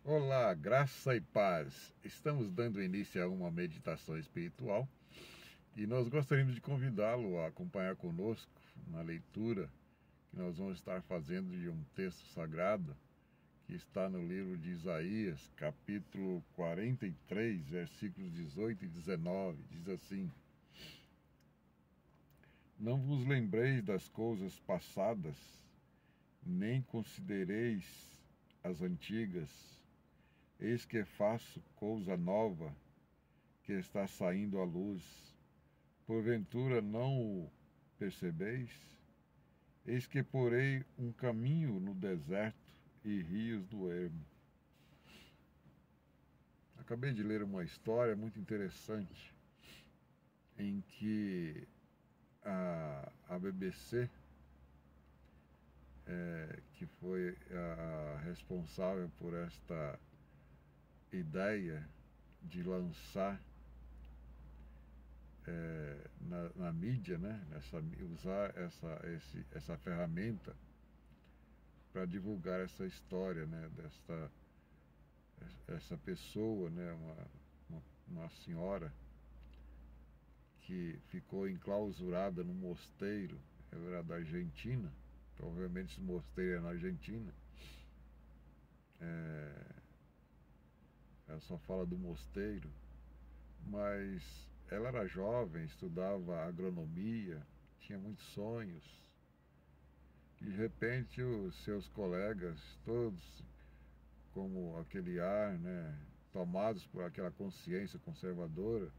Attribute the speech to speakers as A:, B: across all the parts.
A: Olá, graça e paz. Estamos dando início a uma meditação espiritual e nós gostaríamos de convidá-lo a acompanhar conosco na leitura que nós vamos estar fazendo de um texto sagrado que está no livro de Isaías, capítulo 43, versículos 18 e 19. Diz assim: Não vos lembreis das coisas passadas, nem considereis as antigas. Eis que faço coisa nova, que está saindo à luz. Porventura não o percebeis? Eis que porei um caminho no deserto e rios no ermo. Acabei de ler uma história muito interessante em que a BBC, que foi a responsável por esta ideia de lançar na mídia, né, usar essa ferramenta para divulgar essa história, né, essa pessoa, né, uma senhora que ficou enclausurada num mosteiro. Ela era da Argentina, provavelmente esse mosteiro é na Argentina. Ela só fala do mosteiro, mas ela era jovem, estudava agronomia, tinha muitos sonhos. De repente, os seus colegas, todos como aquele ar, né, tomados por aquela consciência conservadora,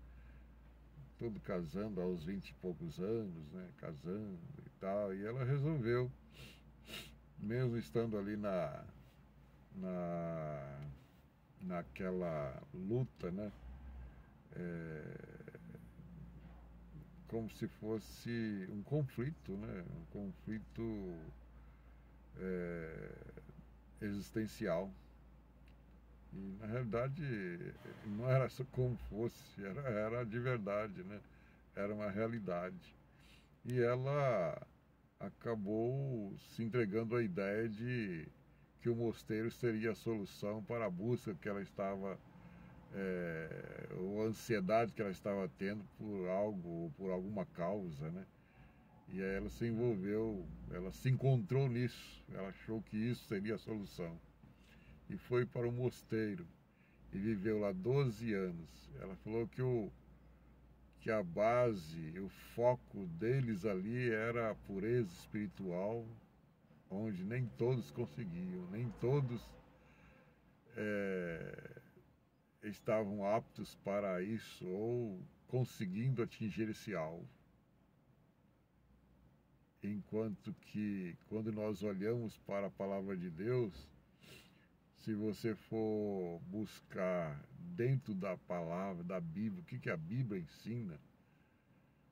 A: tudo casando aos 20 e poucos anos, né, casando e tal, e ela resolveu, mesmo estando ali naquela luta, né, como se fosse um conflito, né, um conflito existencial. E na realidade não era só como fosse, era de verdade, né? Era uma realidade. E ela acabou se entregando à ideia de que o mosteiro seria a solução para a busca que ela estava, ou a ansiedade que ela estava tendo por algo, por alguma causa, né? E aí ela se envolveu, ela se encontrou nisso, ela achou que isso seria a solução. E foi para o mosteiro e viveu lá 12 anos. Ela falou que a base, o foco deles ali era a pureza espiritual, onde nem todos conseguiam, nem todos estavam aptos para isso ou conseguindo atingir esse alvo. Enquanto que, quando nós olhamos para a palavra de Deus, se você for buscar dentro da palavra, da Bíblia, o que a Bíblia ensina?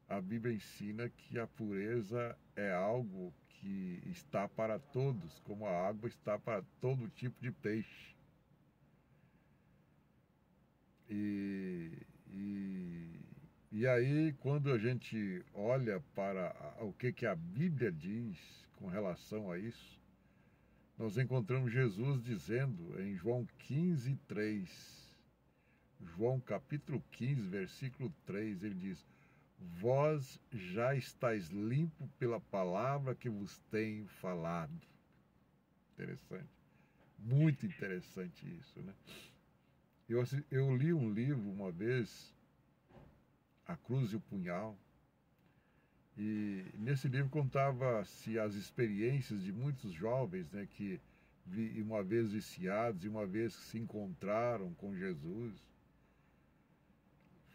A: A Bíblia ensina que a pureza é algo que está para todos, como a água está para todo tipo de peixe. E aí, quando a gente olha para o que a Bíblia diz com relação a isso, nós encontramos Jesus dizendo em João 15:3, João capítulo 15, versículo 3, ele diz: Vós já estáis limpo pela palavra que vos tenho falado. Interessante, muito interessante isso, né? Eu li um livro uma vez, A Cruz e o Punhal, e nesse livro contava-se as experiências de muitos jovens, né, que uma vez viciados e uma vez que se encontraram com Jesus,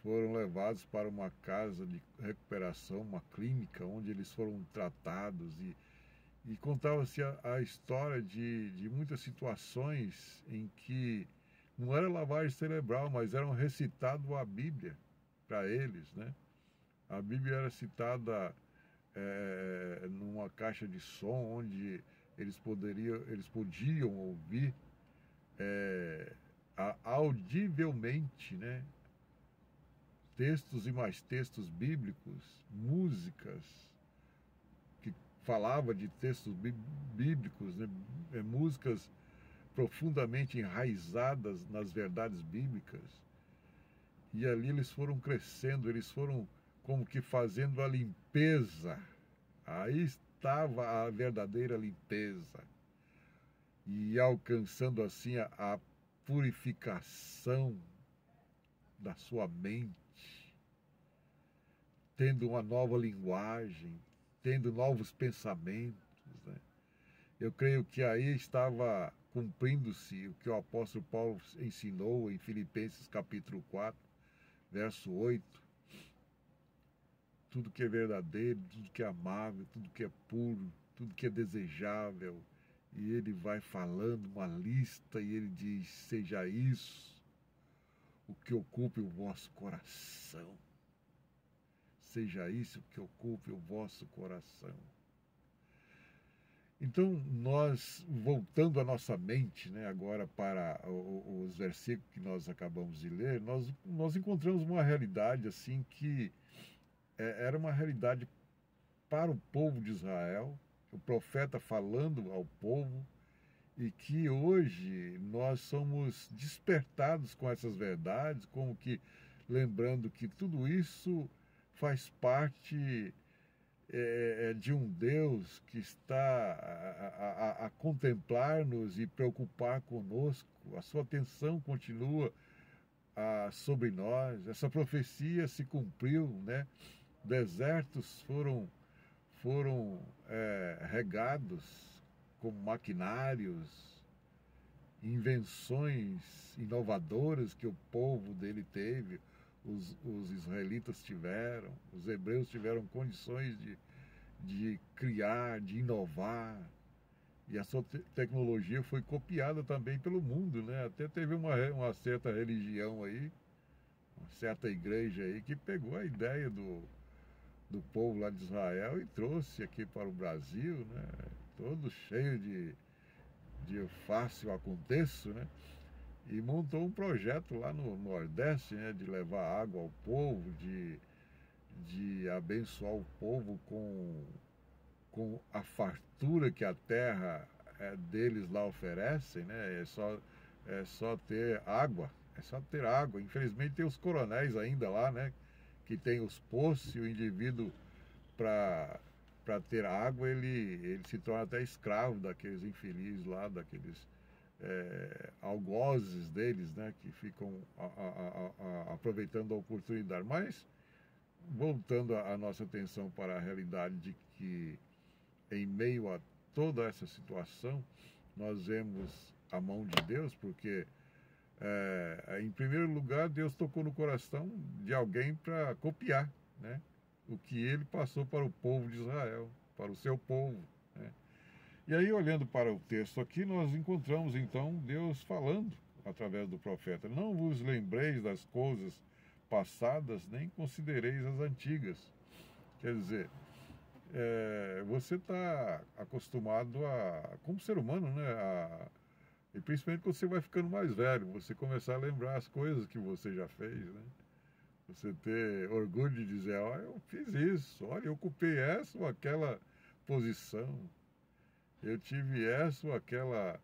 A: foram levados para uma casa de recuperação, uma clínica, onde eles foram tratados e contava-se a história de muitas situações em que não era lavagem cerebral, mas eram recitado a Bíblia para eles, né? A Bíblia era citada numa caixa de som onde eles podiam ouvir audivelmente, né? Textos e mais textos bíblicos, músicas que falava de textos bíblicos, né? Músicas profundamente enraizadas nas verdades bíblicas. E ali eles foram crescendo, eles foram como que fazendo a limpeza. Aí estava a verdadeira limpeza. E alcançando assim a purificação da sua mente, tendo uma nova linguagem, tendo novos pensamentos, né? Eu creio que aí estava cumprindo-se o que o apóstolo Paulo ensinou em Filipenses capítulo 4, verso 8. Tudo que é verdadeiro, tudo que é amável, tudo que é puro, tudo que é desejável. E ele vai falando uma lista e ele diz: seja isso o que ocupe o vosso coração. Seja isso o que ocupe o vosso coração. Então, nós, voltando a nossa mente, né, agora para os versículos que nós acabamos de ler, nós encontramos uma realidade assim que era uma realidade para o povo de Israel, o profeta falando ao povo, e que hoje nós somos despertados com essas verdades, como que lembrando que tudo isso faz parte de um Deus que está a contemplar-nos e preocupar conosco. A sua atenção continua sobre nós. Essa profecia se cumpriu, né? Desertos foram regados como maquinários, invenções inovadoras que o povo dele teve, os israelitas tiveram, os hebreus tiveram condições de criar, de inovar, e a sua tecnologia foi copiada também pelo mundo, né? Até teve uma certa religião aí, uma certa igreja aí que pegou a ideia do povo lá de Israel e trouxe aqui para o Brasil, né? Todo cheio de fácil aconteço, né? E montou um projeto lá no Nordeste, né? De levar água ao povo, de abençoar o povo com a fartura que a terra deles lá oferecem, né? É só ter água, é só ter água. Infelizmente tem os coronéis ainda lá, né? Que tem os poços e o indivíduo para ter água, ele se torna até escravo daqueles infelizes lá, daqueles algozes deles, né, que ficam aproveitando a oportunidade. Mas, voltando a nossa atenção para a realidade de que, em meio a toda essa situação, nós vemos a mão de Deus, porque, em primeiro lugar, Deus tocou no coração de alguém para copiar, né, o que ele passou para o povo de Israel, para o seu povo, né? E aí, olhando para o texto aqui, nós encontramos então Deus falando através do profeta: não vos lembreis das coisas passadas, nem considereis as antigas. Quer dizer, você está acostumado como ser humano, né? E principalmente quando você vai ficando mais velho, você começar a lembrar as coisas que você já fez, né? Você ter orgulho de dizer: olha, eu fiz isso, olha, eu ocupei essa ou aquela posição, eu tive essa ou aquela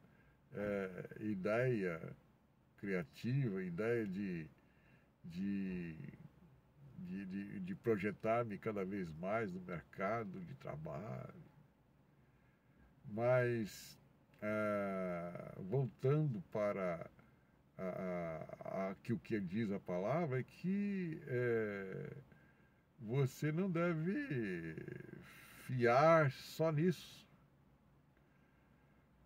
A: ideia criativa, ideia de projetar-me cada vez mais no mercado de trabalho. Mas, voltando para que o que diz a palavra é que você não deve fiar só nisso.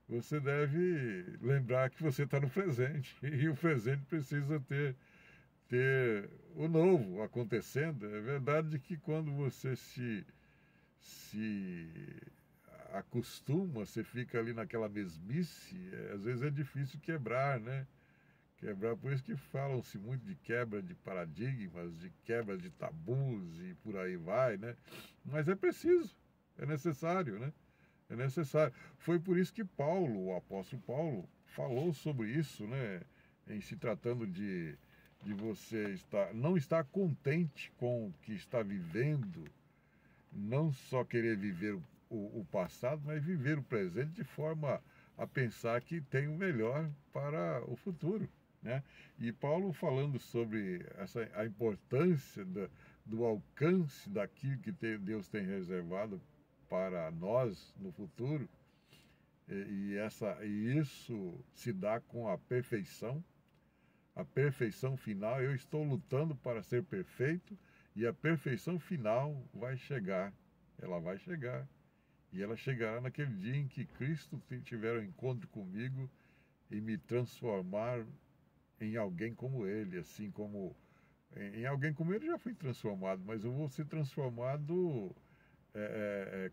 A: Você deve lembrar que você está no presente, e o presente precisa ter o novo acontecendo. É verdade que quando você se acostuma, você fica ali naquela mesmice, às vezes é difícil quebrar, né? Quebrar, por isso que falam-se muito de quebra de paradigmas, de quebra de tabus e por aí vai, né? Mas é preciso, é necessário, né? É necessário. Foi por isso que Paulo, o apóstolo Paulo, falou sobre isso, né? Em se tratando de você não estar contente com o que está vivendo, não só querer viver o passado, mas viver o presente de forma a pensar que tem o melhor para o futuro, né? E Paulo falando sobre a importância do alcance daquilo que Deus tem reservado para nós no futuro, e isso se dá com a perfeição final. Eu estou lutando para ser perfeito e a perfeição final vai chegar, ela vai chegar. E ela chegará naquele dia em que Cristo tiver um encontro comigo e me transformar em alguém como Ele, assim como em alguém como Ele já fui transformado, mas eu vou ser transformado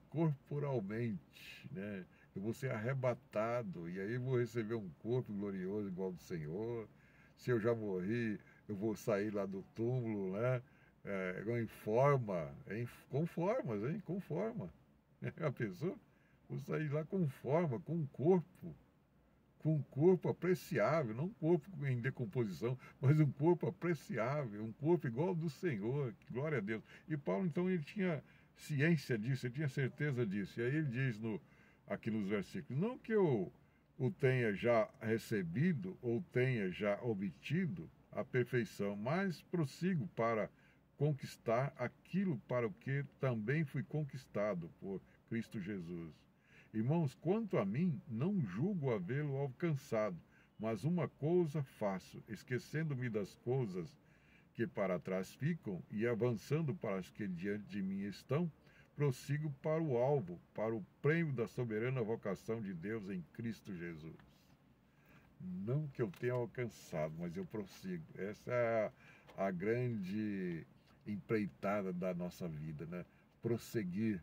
A: corporalmente, né? Eu vou ser arrebatado e aí eu vou receber um corpo glorioso igual ao do Senhor. Se eu já morri, eu vou sair lá do túmulo, né? Em forma, com formas, hein? Com forma. A pessoa, vou sair lá com forma, com um corpo apreciável, não um corpo em decomposição, mas um corpo apreciável, um corpo igual ao do Senhor, glória a Deus. E Paulo, então, ele tinha ciência disso, ele tinha certeza disso. E aí ele diz aqui nos versículos, não que eu o tenha já recebido ou tenha já obtido a perfeição, mas prossigo para conquistar aquilo para o que também fui conquistado por Cristo Jesus. Irmãos, quanto a mim, não julgo havê-lo alcançado, mas uma coisa faço, esquecendo-me das coisas que para trás ficam e avançando para as que diante de mim estão, prossigo para o alvo, para o prêmio da soberana vocação de Deus em Cristo Jesus. Não que eu tenha alcançado, mas eu prossigo. Essa é a grande empreitada da nossa vida, né? Prosseguir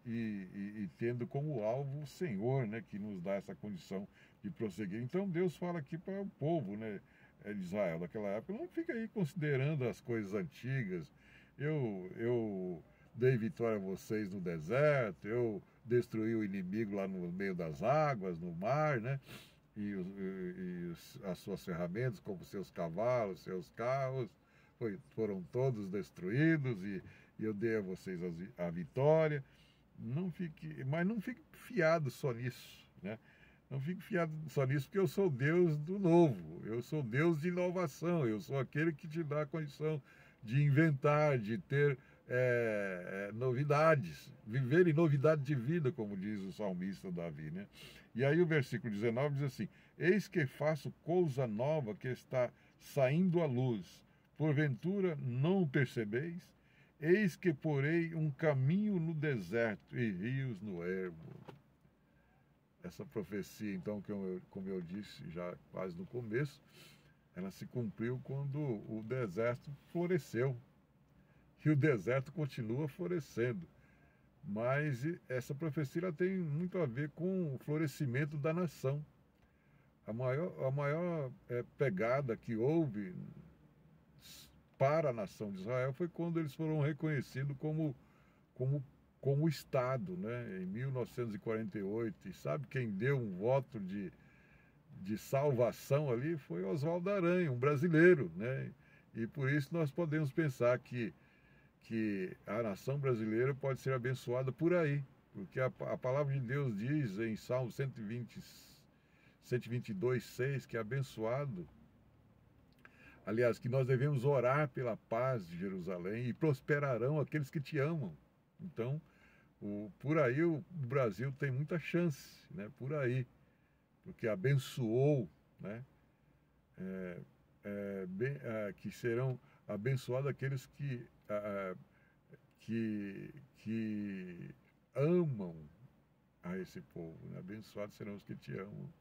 A: e tendo como alvo o Senhor, né, que nos dá essa condição de prosseguir. Então Deus fala aqui para o povo, né, de Israel daquela época, não fica aí considerando as coisas antigas. Eu dei vitória a vocês no deserto, eu destruí o inimigo lá no meio das águas, no mar, né? As suas ferramentas, como seus cavalos, seus carros, foram todos destruídos e eu dei a vocês a vitória. Mas não fique fiado só nisso, né? Não fique fiado só nisso, porque eu sou Deus do novo, eu sou Deus de inovação, eu sou aquele que te dá a condição de inventar, de ter novidades, viver em novidade de vida, como diz o salmista Davi, né? E aí o versículo 19 diz assim: eis que faço coisa nova que está saindo à luz, porventura não o percebeis? Eis que porei um caminho no deserto e rios no ermo. Essa profecia, então, como eu disse já quase no começo, ela se cumpriu quando o deserto floresceu. E o deserto continua florescendo. Mas essa profecia ela tem muito a ver com o florescimento da nação. A maior pegada que houve para a nação de Israel foi quando eles foram reconhecidos como Estado, né, em 1948. E sabe quem deu um voto de salvação ali? Foi Oswaldo Aranha, um brasileiro, né? E por isso nós podemos pensar que a nação brasileira pode ser abençoada por aí, porque a palavra de Deus diz em Salmo 122:6 que é abençoado. Aliás, que nós devemos orar pela paz de Jerusalém e prosperarão aqueles que te amam. Então, por aí o Brasil tem muita chance, né? Por aí, porque abençoou, né? Que serão abençoados aqueles que amam a esse povo, né? Abençoados serão os que te amam.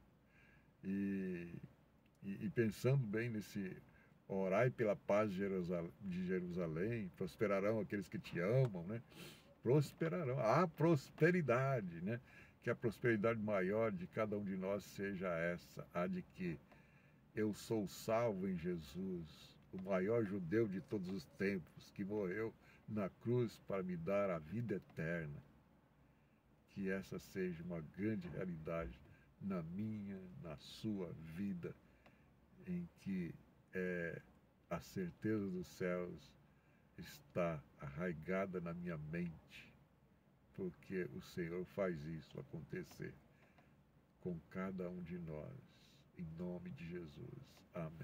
A: E pensando bem nesse orai pela paz de Jerusalém, prosperarão aqueles que te amam, né? Prosperarão, a prosperidade, né? Que a prosperidade maior de cada um de nós seja essa, a de que eu sou salvo em Jesus, o maior judeu de todos os tempos, que morreu na cruz para me dar a vida eterna. Que essa seja uma grande realidade na minha, na sua vida, em que a certeza dos céus está arraigada na minha mente, porque o Senhor faz isso acontecer. com cada um de nós. Em nome de Jesus. Amém.